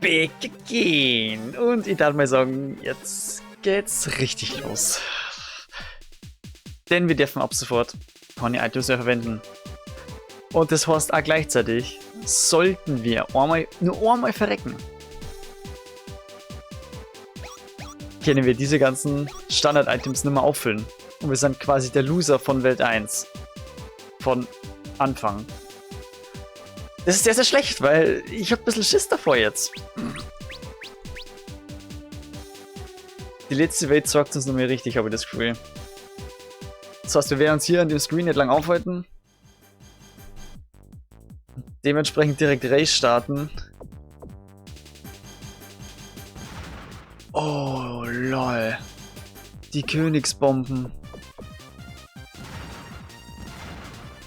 begehen. Und ich darf mal sagen, jetzt geht's richtig los. Denn wir dürfen ab sofort keine Items mehr verwenden. Und das heißt auch gleichzeitig, sollten wir nur einmal verrecken, können wir diese ganzen Standard-Items nicht mehr auffüllen. Und wir sind quasi der Loser von Welt 1. Von Anfang. Das ist sehr, sehr schlecht, weil ich habe ein bisschen Schiss davor jetzt. Die letzte Welt sorgt uns noch mehr richtig, habe ich das Gefühl. Das heißt, wir werden uns hier an dem Screen nicht lang aufhalten. Dementsprechend direkt Race starten. Oh, lol. Die Königsbomben.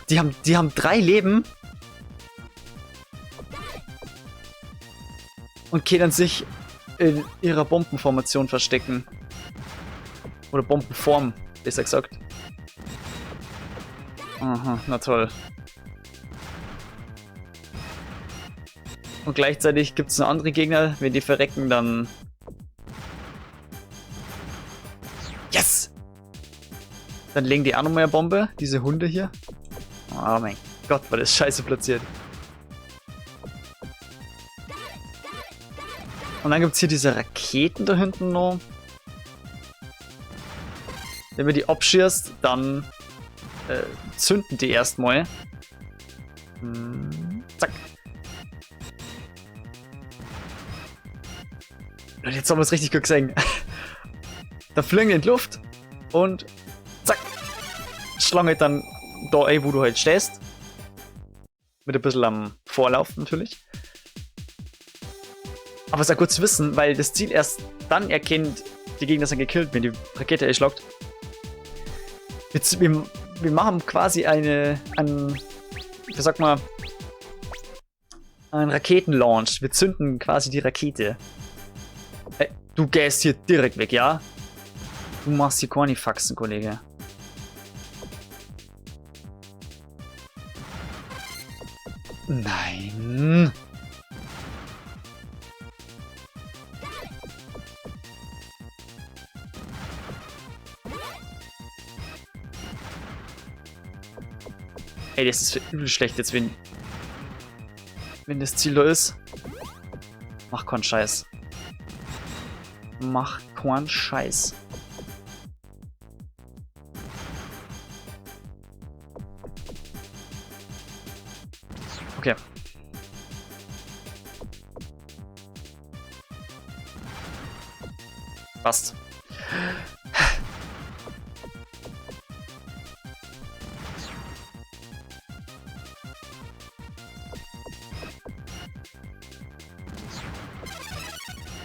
Die haben 3 Leben. Und können sich in ihrer Bombenformation verstecken. Oder Bombenform, besser gesagt. Aha, na toll. Und gleichzeitig gibt es noch andere Gegner, wenn die verrecken, dann... Yes! Dann legen die auch nochmal eine Bombe, diese Hunde hier. Oh mein Gott, war das scheiße platziert. Und dann gibt es hier diese Raketen da hinten noch. Wenn du die abschießt, dann zünden die erstmal. Zack. Und jetzt haben wir es richtig gut gesehen. Da fliegen die in die Luft und zack. Schlagen halt dann da ein, wo du halt stehst. Mit ein bisschen am Vorlauf natürlich. Aber es ist auch gut zu wissen, weil das Ziel erst dann erkennt, die Gegner sind gekillt, wenn die Rakete einschlagt. Wir machen quasi einen Raketenlaunch. Wir zünden quasi die Rakete. Hey, du gehst hier direkt weg, ja? Du machst hier keine Faxen, Kollege. Nein. Ey, das ist übel schlecht jetzt, wenn das Ziel da ist. Mach keinen Scheiß. Mach keinen Scheiß. Okay. Passt.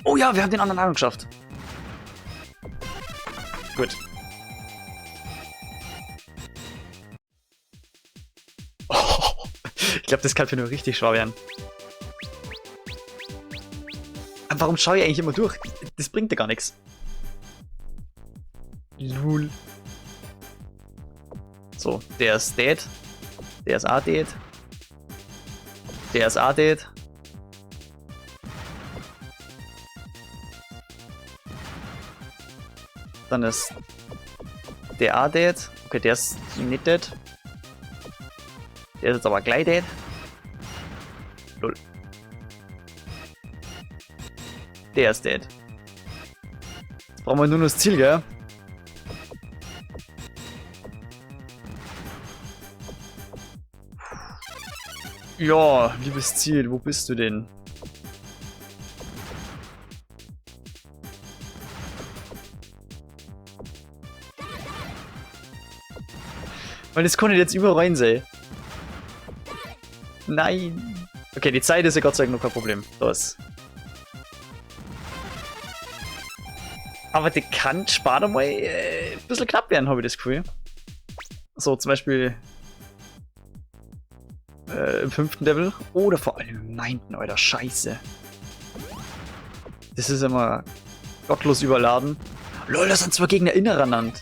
Oh ja, wir haben den anderen Arm geschafft. Gut. Oh, ich glaube, das kann für nur richtig schwer werden. Aber warum schaue ich eigentlich immer durch? Das bringt ja gar nichts. Lul. So, der ist dead. Der ist auch dead. Der ist auch dead. Dann ist der auch dead. Okay, der ist nicht dead. Der ist jetzt aber gleich dead. Lol. Der ist dead. Jetzt brauchen wir nur noch das Ziel, gell? Ja, liebes Ziel, wo bist du denn? Weil das konnte ich jetzt überall rein sehen. Nein. Okay, die Zeit ist ja Gott sei Dank noch kein Problem. Da ist. Aber die kann später mal ein bisschen knapp werden, habe ich das Gefühl. So, zum Beispiel im 5. Level. Oder vor allem im 9. Alter, scheiße. Das ist immer gottlos überladen. Lol, das sind 2 Gegner ineinander.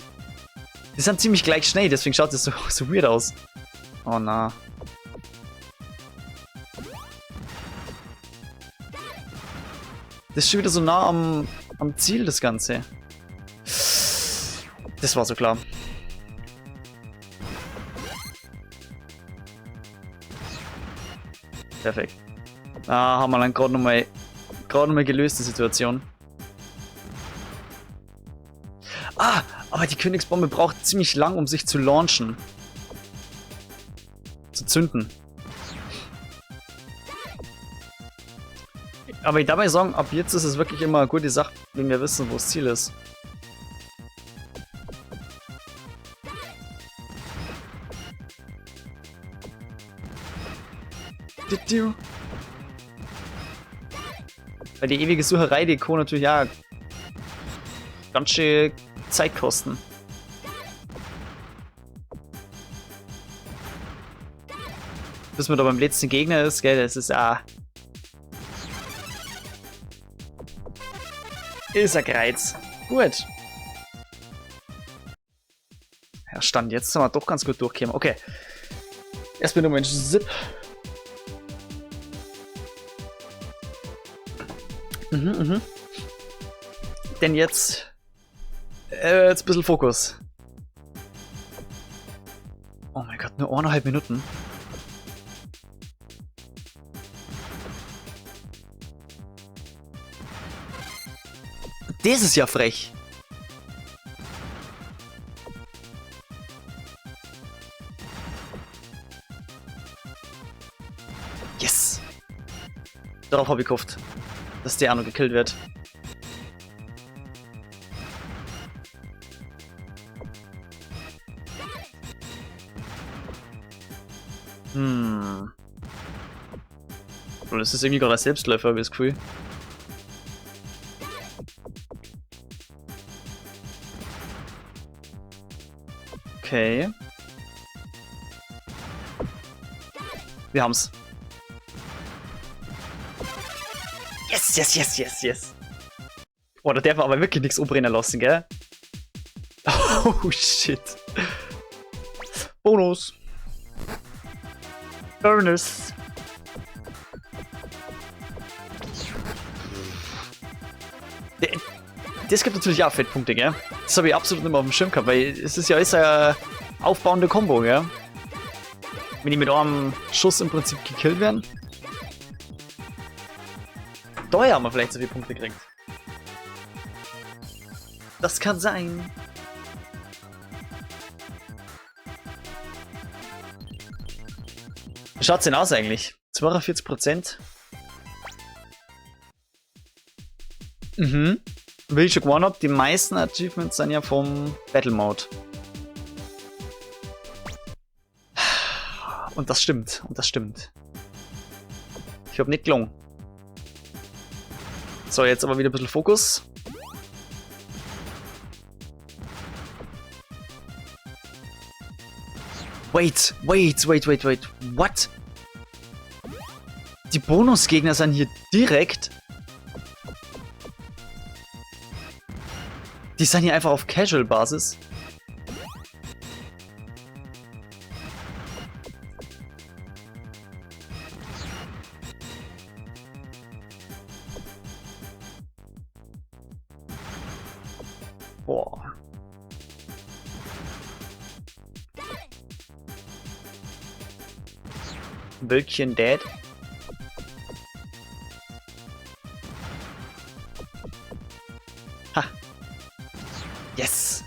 Die sind ziemlich gleich schnell, deswegen schaut es so weird aus. Oh na. Das ist schon wieder so nah am Ziel, das Ganze. Das war so klar. Perfekt. Ah, haben wir dann gerade nochmal gelöst, die Situation. Ah, aber die Königsbombe braucht ziemlich lang, um sich zu launchen. Zu zünden. Aber ich darf mal sagen, ab jetzt ist es wirklich immer eine gute Sache, wenn wir wissen, wo das Ziel ist. Weil die ewige Sucherei, die kann natürlich ja ganz schön Zeit kosten. Bis man da beim letzten Gegner ist, gell, das ist ist ein Kreuz. Gut. Ja, Stand jetzt sind wir doch ganz gut durchgekommen. Okay. Erstmal nur mein Zip. Denn jetzt ein bisschen Fokus. Oh mein Gott, nur 1,5 Minuten. Das ist ja frech. Yes. Darauf habe ich gehofft, dass der auch noch gekillt wird. Das ist irgendwie gerade ein Selbstläufer, habe ich das Gefühl. Okay. Wir haben's. Yes, yes, yes, yes, yes. Oh, da darf man aber wirklich nichts umbrennen lassen, gell? Oh, shit. Bonus. Bonus. Das gibt natürlich auch Fettpunkte, gell? Das habe ich absolut nicht mehr auf dem Schirm gehabt, weil es ist ja alles ein aufbauende Combo, gell? Wenn die mit einem Schuss im Prinzip gekillt werden. Daher haben wir vielleicht so viele Punkte gekriegt. Das kann sein. Wie schaut's denn aus eigentlich? 42%? Wie ich schon gewonnen habe, die meisten Achievements sind ja vom Battle Mode. Und das stimmt, Ich habe nicht gelungen. So, jetzt aber wieder ein bisschen Fokus. Wait. What? Die Bonusgegner sind hier direkt. Die sind hier einfach auf Casual-Basis. Boah. Wölkchen dead. Ha. Yes.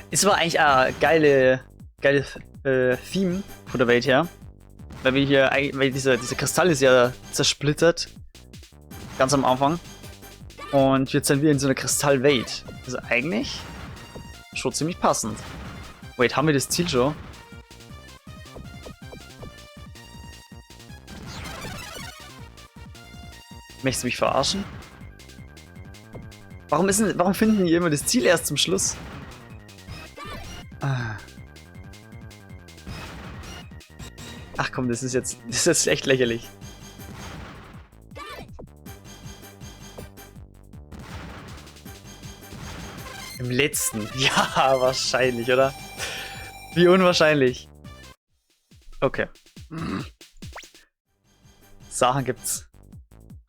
Es war eigentlich ein geiles Theme von der Welt her. Weil wir hier, weil dieser Kristall ist ja zersplittert. Ganz am Anfang. Und jetzt sind wir in so einer Kristallwelt. Also eigentlich schon ziemlich passend. Wait, haben wir das Ziel schon? Möchtest du mich verarschen? Warum finden die immer das Ziel erst zum Schluss? Ach komm, das ist echt lächerlich. Im letzten? Ja, wahrscheinlich, oder? Wie unwahrscheinlich. Okay. Sachen gibt's.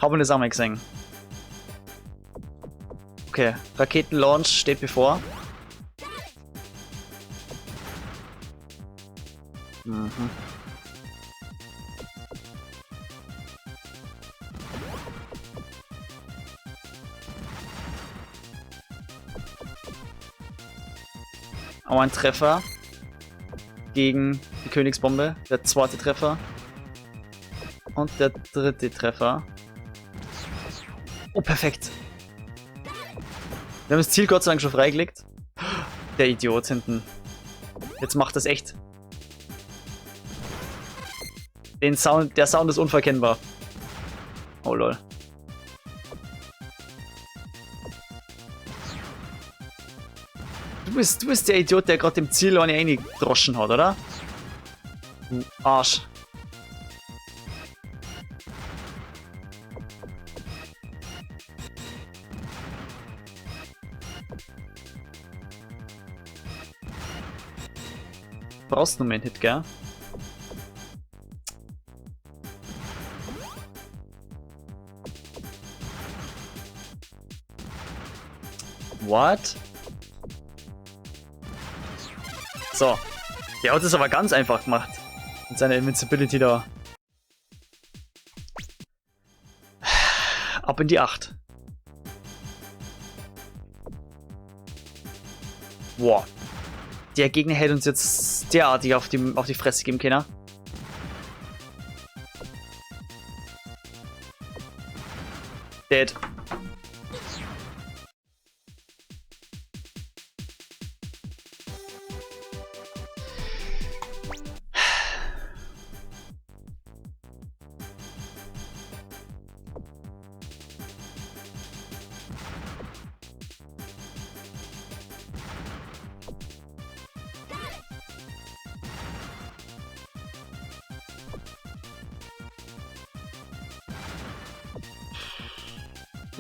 Haben wir das auch mal gesehen. Okay, Raketenlaunch steht bevor. Mhm. Auch ein Treffer gegen die Königsbombe. Der zweite Treffer. Und der dritte Treffer. Oh, perfekt. Wir haben das Ziel Gott sei Dank schon freigelegt. Der Idiot hinten. Jetzt macht das echt. Der Sound ist unverkennbar. Oh lol. Du bist der Idiot, der gerade dem Ziel eine reingedroschen hat, oder? Du Arsch. Brauchst du nur einen Hit, gell? What? So. Der hat es aber ganz einfach gemacht. Mit seiner Invincibility da. Ab in die 8. Boah. Der Gegner hätte uns jetzt derartig auf die Fresse geben können. Dead.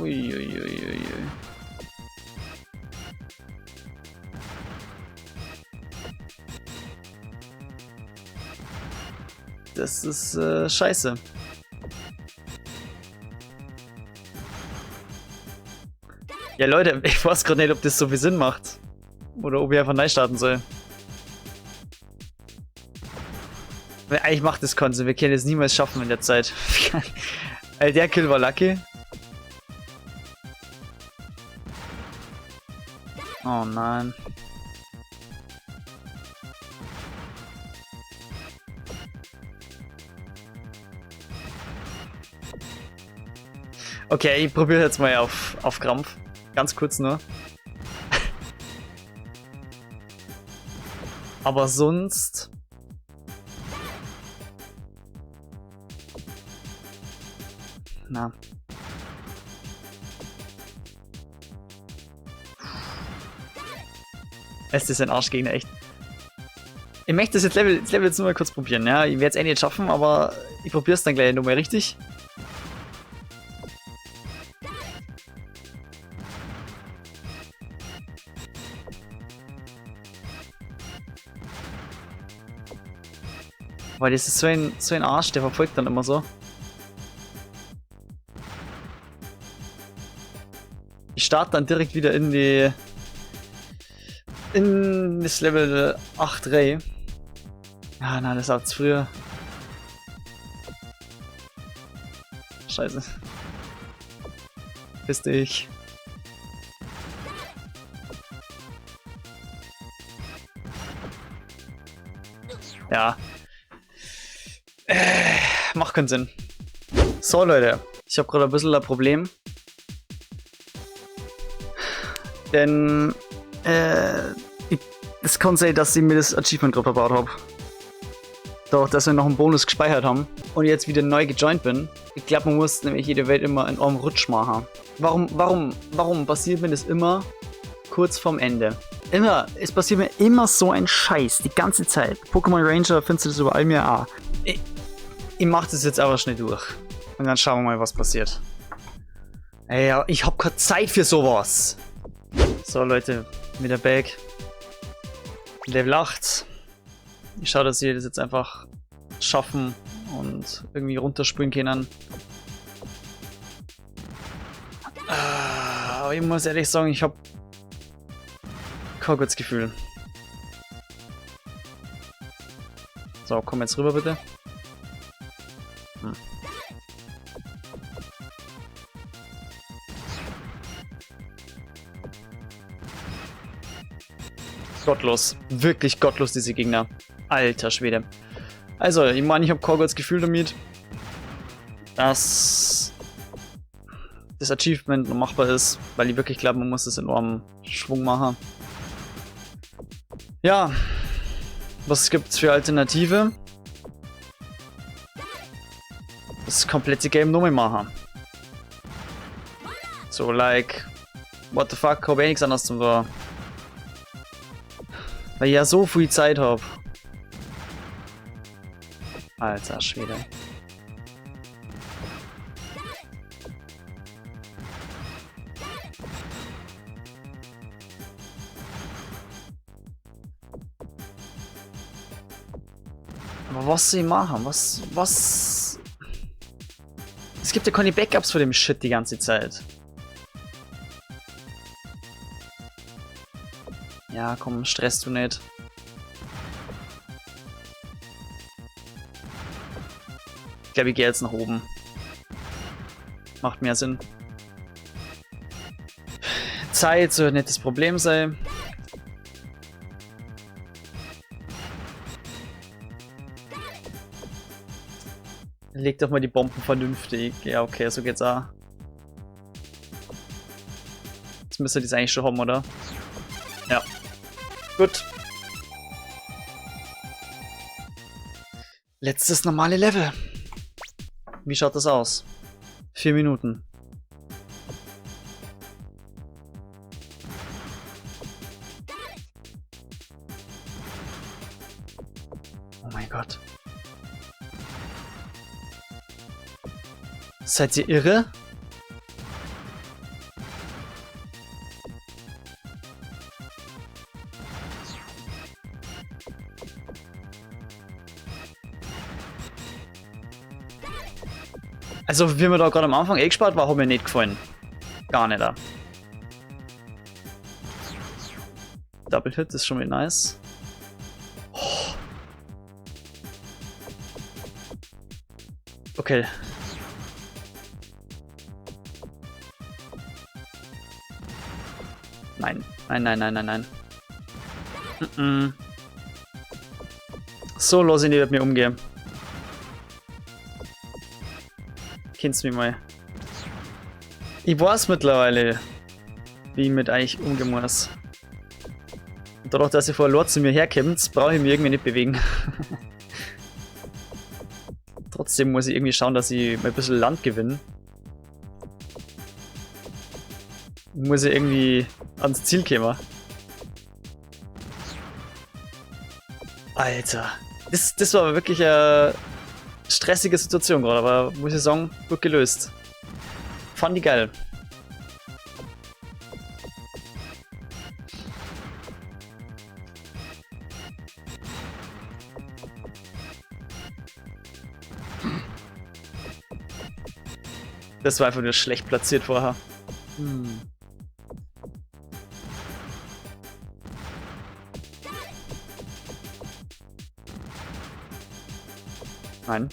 Uiuiuiui. Das ist scheiße. Ja Leute, ich weiß gerade nicht, ob das so viel Sinn macht. Oder ob ich einfach neu starten soll. Weil eigentlich macht das keinen Sinn. Wir können es niemals schaffen in der Zeit. Also der Kill war lucky. Oh nein. Okay, ich probiere jetzt mal auf Krampf. Ganz kurz nur. Aber sonst... Na. Es ist ein Arschgegner, echt. Ich möchte das Level jetzt nur mal kurz probieren, ja. Ich werde es eh nicht schaffen, aber ich probiere es dann gleich nochmal richtig. Weil das ist so ein Arsch, der verfolgt dann immer so. Ich starte dann direkt wieder in das Level 8 rein. Ah nein, das war zu früher. Scheiße. Piss dich. Ja. Macht keinen Sinn. So Leute, ich habe gerade ein bisschen ein Problem. Denn es kann sein, dass ich mir das Achievement gerade verbaut habe. Doch, dass wir noch einen Bonus gespeichert haben und jetzt wieder neu gejoint bin. Ich glaube, man muss nämlich jede Welt immer in einem Rutsch machen. Warum passiert mir das immer kurz vorm Ende? Es passiert mir immer so ein Scheiß, die ganze Zeit. Pokémon Ranger findest du das überall mir auch. Ich mach das jetzt aber schnell durch. Und dann schauen wir mal, was passiert. Ey, ich hab keine Zeit für sowas. So Leute, Wieder back. Level 8. Ich schaue, dass sie das jetzt einfach schaffen und irgendwie runterspringen können. Aber ich muss ehrlich sagen, ich habe kein gutes Gefühl. So, komm jetzt rüber bitte. Gottlos. Wirklich gottlos, diese Gegner. Alter Schwede. Also, ich meine, ich habe kein gutes Gefühl damit, dass das Achievement noch machbar ist, weil ich wirklich glaube, man muss das enorm Schwung machen. Ja. Was gibt's für Alternative? Das komplette Game nochmal machen. So, like, what the fuck, habe ich nichts anderes zu tun. Weil ich ja so viel Zeit habe. Alter Schwede. Aber was soll ich machen? Was? Es gibt ja keine Backups für dem Shit die ganze Zeit. Ja, komm, stress du nicht. Ich glaube, ich gehe jetzt nach oben. Macht mehr Sinn. Zeit soll nicht das Problem sein. Leg doch mal die Bomben vernünftig. Ja, okay, so geht's auch. Jetzt müsste die eigentlich schon haben, oder? Ja. Gut. Letztes normale Level. Wie schaut das aus? 4 Minuten. Oh mein Gott. Seid ihr irre? Also, wie mir da gerade am Anfang gespart war, hat mir nicht gefallen. Gar nicht. Double Hit ist schon wieder nice. Oh. Okay. Nein. Nein. So los in die mit mir umgehen. Kennst du mich mal? Ich weiß mittlerweile, wie ich mit eigentlich umgehen muss. Und dadurch, dass ihr vor Lord zu mir herkommt, brauche ich mich irgendwie nicht bewegen. Trotzdem muss ich irgendwie schauen, dass ich mal ein bisschen Land gewinne. Muss ich irgendwie ans Ziel kommen. Alter. Das war aber wirklich eine stressige Situation gerade, aber muss ich sagen, gut gelöst. Fand die geil. Das war einfach nur schlecht platziert vorher. Nein.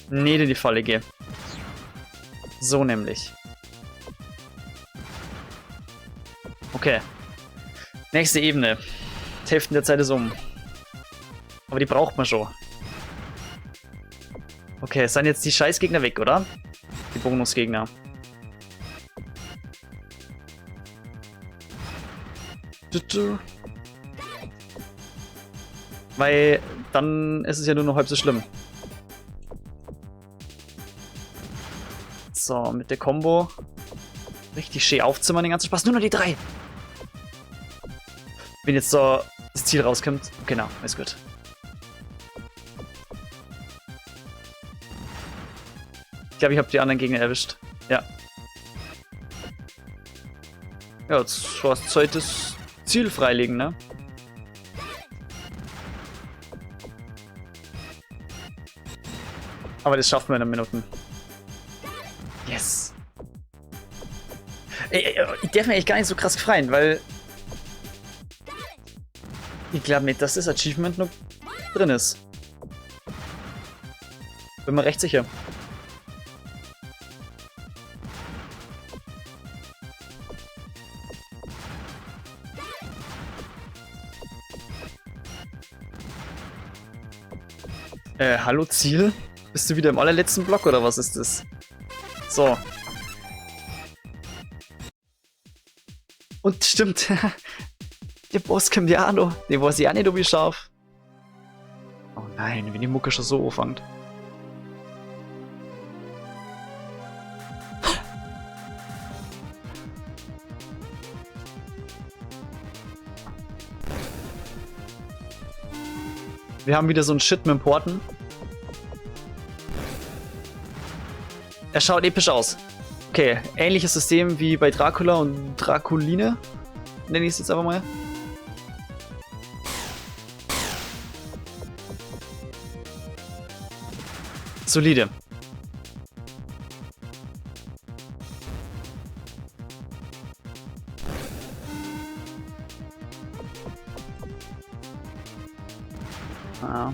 Nicht in die Falle gehe. So nämlich. Okay. Nächste Ebene. Die Hälfte der Zeit ist um. Aber die braucht man schon. Okay, sind jetzt die Scheißgegner weg, oder? Die Bonusgegner. Weil dann ist es ja nur noch halb so schlimm. So, mit der Combo richtig schön aufzimmern, den ganzen Spaß. Nur noch die 3. Wenn jetzt so das Ziel rauskommt. Genau, ist gut. Ich glaube, ich habe die anderen Gegner erwischt. Ja. Ja, jetzt war es Ziel freilegen, ne? Aber das schaffen wir in 1 Minuten. Yes. Ich darf mir echt gar nicht so krass freien, weil ich glaube nicht, dass das Achievement noch drin ist. Bin mir recht sicher. Hallo Ziel? Bist du wieder im allerletzten Block oder was ist das? So. Und stimmt. Der Boss kommt ja auch noch. Den weiß ich auch nicht, ob ich schaff. Oh nein, wenn die Mucke schon so anfängt. Wir haben wieder so ein Shit mit dem Porten. Er schaut episch aus. Okay, ähnliches System wie bei Dracula und Draculine. Nenne ich es jetzt einfach mal. Solide. Ah.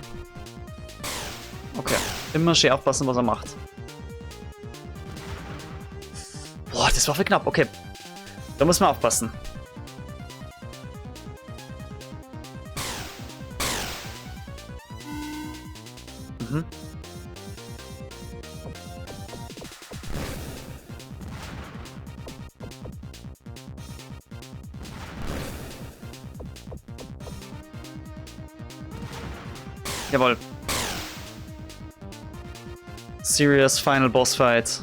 Okay. Immer schön aufpassen, was er macht. Boah, das war für knapp. Okay. Da muss man aufpassen. Mhm. Jawohl. Serious Final Boss Fight.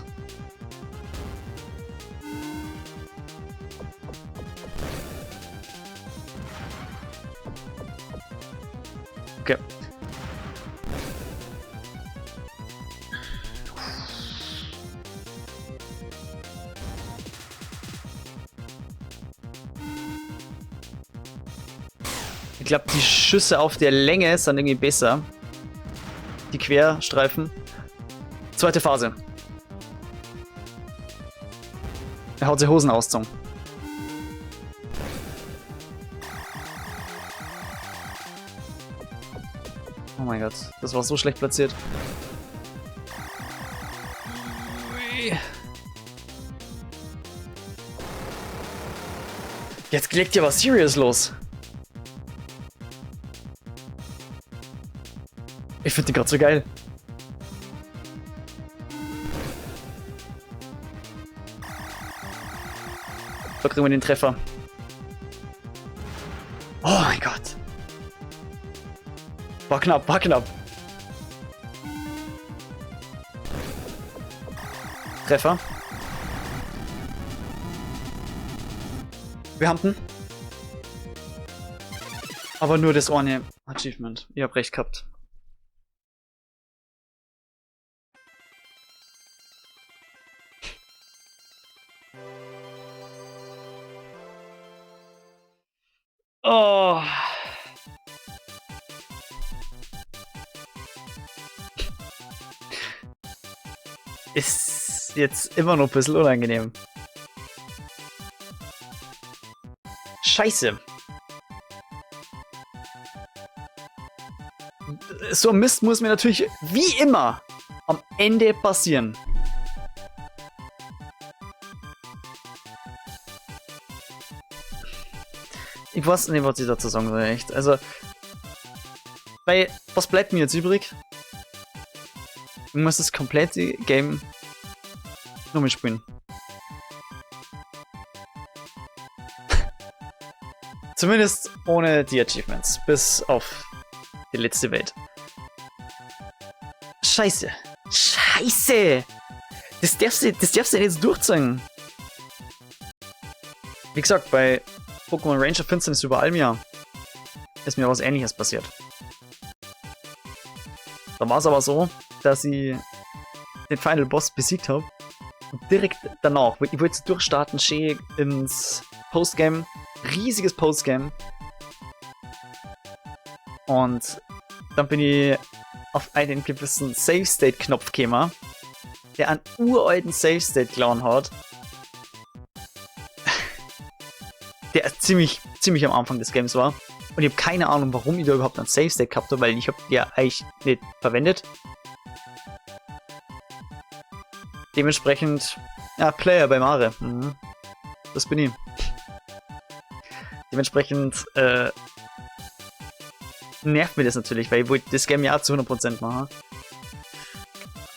Okay. Ich glaube, die Schüsse auf der Länge sind irgendwie besser. Die Querstreifen. Zweite Phase. Er haut sich Hosen auszogen. Oh mein Gott, das war so schlecht platziert. Jetzt legt ja was Serious los. Ich finde den gerade so geil. Da kriegen wir den Treffer. Oh mein Gott. War knapp, war knapp. Treffer. Wir haben den. Aber nur das eine Achievement. Ihr habt recht gehabt. Oh. Ist jetzt immer noch ein bisschen unangenehm. Scheiße. So ein Mist muss mir natürlich wie immer am Ende passieren. Ich weiß nicht, was ich dazu sagen soll, echt. Also, was bleibt mir jetzt übrig? Ich muss das komplette Game nur mitspielen. Zumindest ohne die Achievements, bis auf die letzte Welt. Scheiße. Scheiße! Das darfst du jetzt durchziehen. Wie gesagt, bei Pokémon Ranger Finsternis über Almia ist mir was Ähnliches passiert. Da war es aber so, dass ich den Final Boss besiegt habe und direkt danach, ich wollte durchstarten, schön ins Postgame riesiges Postgame. Und dann bin ich auf einen gewissen Save-State-Knopf gekommen, der einen uralten Save-State klauen hat. Der ziemlich am Anfang des Games war. Und ich habe keine Ahnung, warum ich da überhaupt einen Save-State gehabt habe, weil ich habe den ja eigentlich nicht verwendet. Dementsprechend, ja, Player bei Mare. Mhm. Das bin ich. Dementsprechend, nervt mir das natürlich, weil ich wollte das Game ja auch zu 100% machen.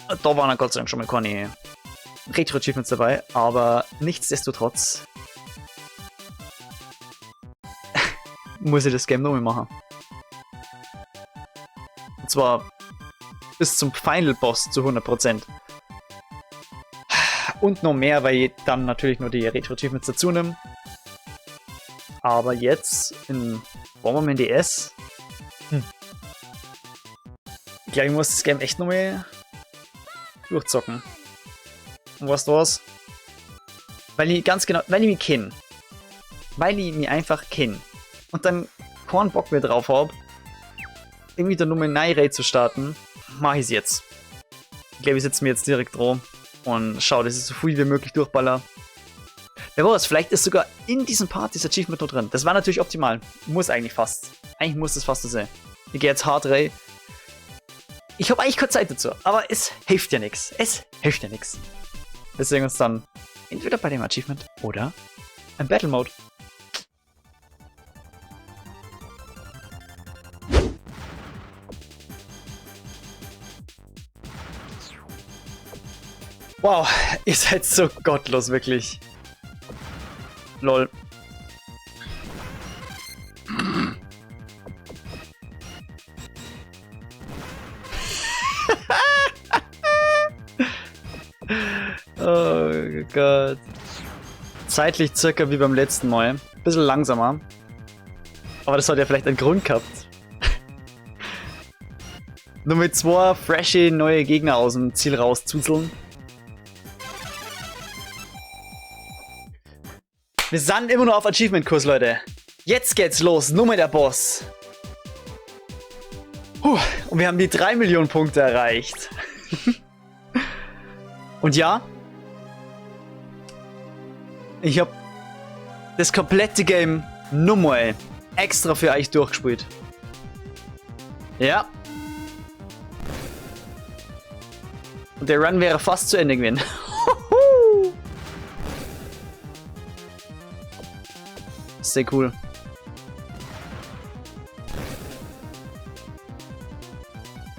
Da waren dann Gott sei Dank schon mal keine Retro-Achievements dabei, aber nichtsdestotrotz muss ich das Game nochmal machen. Und zwar bis zum Final Boss zu 100%. Und noch mehr, weil ich dann natürlich nur die Retro-Achievements dazu nehme. Aber jetzt in Bomberman DS. Ich glaube, ich muss das Game echt nochmal durchzocken. Und weißt du was? Weil ich mich kenne. Weil ich mich einfach kenne. Und dann keinen Bock mehr drauf habe, irgendwie der Nummer 9 Raid zu starten, mache ich es jetzt. Ich glaube, ich setze mir jetzt direkt dran und schau, dass ich so viel wie möglich durchballer. Wer weiß, vielleicht ist sogar in diesem Part dieses Achievement noch drin. Das war natürlich optimal. Muss eigentlich fast. Eigentlich muss das fast so sein. Ich gehe jetzt hart rein. Ich habe eigentlich keine Zeit dazu, aber es hilft ja nichts. Es hilft ja nichts. Wir sehen uns dann entweder bei dem Achievement oder im Battle Mode. Wow, ihr seid so gottlos, wirklich. Lol. Oh Gott. Zeitlich circa wie beim letzten Mal. Bisschen langsamer. Aber das hat ja vielleicht einen Grund gehabt. Nur mit 2 freshe neue Gegner aus dem Ziel rauszuzeln. Wir sind immer noch auf Achievement-Kurs, Leute. Jetzt geht's los. Nummer der Boss. Und wir haben die 3 Millionen Punkte erreicht. Und ja, ich habe das komplette Game nochmal extra für euch durchgespielt. Ja. Und der Run wäre fast zu Ende gewesen. Sehr cool.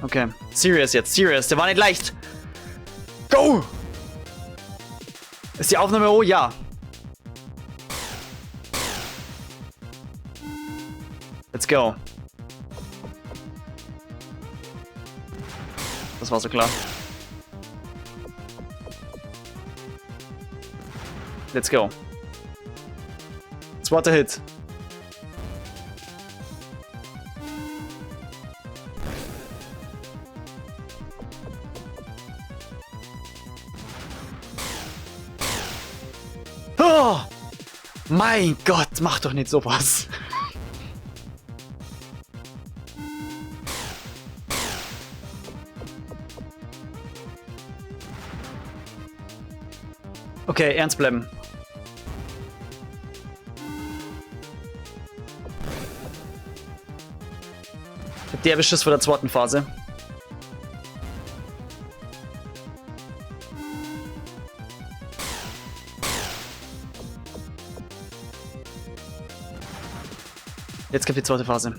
Okay, serious jetzt, serious. Der war nicht leicht. Go! Ist die Aufnahme? Oh ja. Let's go. Das war so klar. Let's go. Zweiter Hit. Oh! Mein Gott, mach doch nicht sowas. Okay, ernst bleiben. Der Beschuss vor der zweiten Phase. Jetzt kommt die zweite Phase.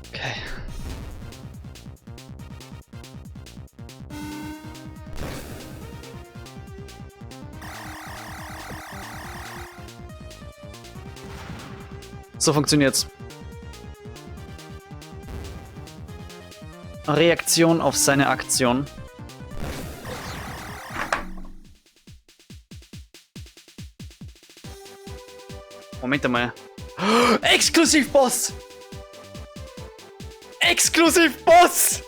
Okay. So funktioniert's. Reaktion auf seine Aktion. Moment einmal. Exklusiv-Boss! Exklusiv-Boss!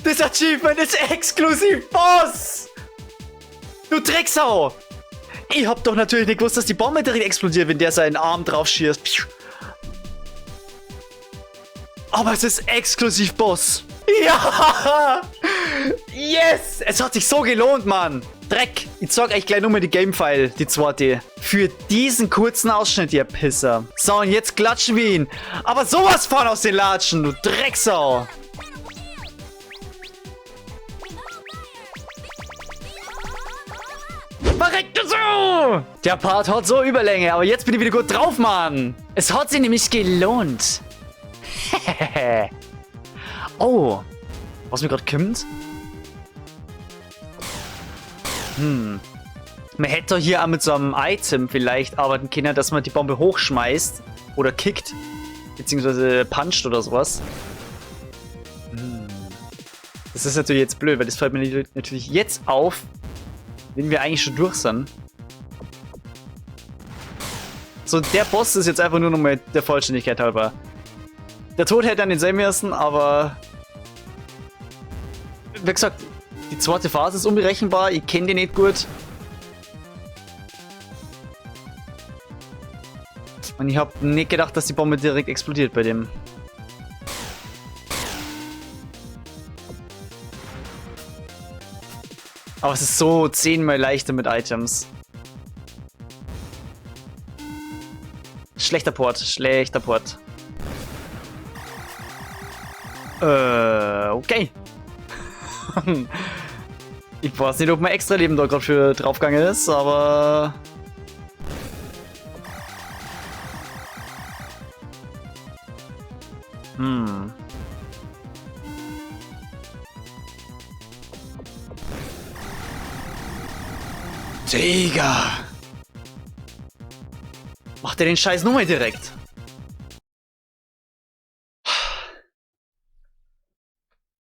Das Achievement ist exklusiv, Boss! Du Drecksau! Ich hab doch natürlich nicht gewusst, dass die Bombe direkt explodiert, wenn der seinen Arm drauf schießt. Aber es ist exklusiv, Boss. Ja! Yes! Es hat sich so gelohnt, Mann. Dreck. Ich zeig euch gleich nochmal die Gamefile, die zweite. Für diesen kurzen Ausschnitt, ihr Pisser. So, und jetzt klatschen wir ihn. Aber sowas von aus den Latschen, du Drecksau. Verreckte so! Der Part hat so Überlänge, aber jetzt bin ich wieder gut drauf, Mann. Es hat sich nämlich gelohnt. Oh. Was mir gerade kommt? Man hätte hier auch mit so einem Item vielleicht arbeiten können, dass man die Bombe hochschmeißt oder kickt, beziehungsweise puncht oder sowas. Das ist natürlich jetzt blöd, weil das fällt mir natürlich jetzt auf, wenn wir eigentlich schon durch sind. So, der Boss ist jetzt einfach nur noch mal der Vollständigkeit halber. Der Tod hätte dann den sein müssen, aber wie gesagt, die zweite Phase ist unberechenbar, ich kenne die nicht gut. Und ich habe nicht gedacht, dass die Bombe direkt explodiert bei dem. Aber es ist so 10-mal leichter mit Items. Schlechter Port, schlechter Port. Okay. Ich weiß nicht, ob mein Extra-Leben da gerade für draufgegangen ist, aber... Digga! Macht er den Scheiß nur mal direkt?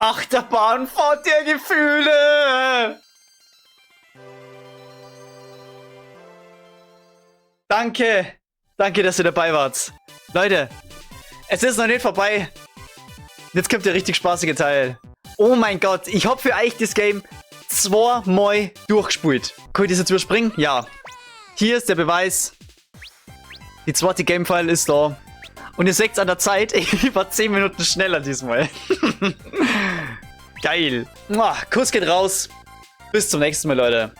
Achterbahnfahrt der Gefühle! Danke! Danke, dass ihr dabei wart. Leute, es ist noch nicht vorbei. Jetzt kommt der richtig spaßige Teil. Oh mein Gott, ich hab für euch das Game 2-mal durchgespielt. Kann ich das jetzt überspringen? Ja. Hier ist der Beweis. Die zweite Gamefile ist da. Und ihr seht es an der Zeit, ich war 10 Minuten schneller diesmal. Geil. Kuss geht raus. Bis zum nächsten Mal, Leute.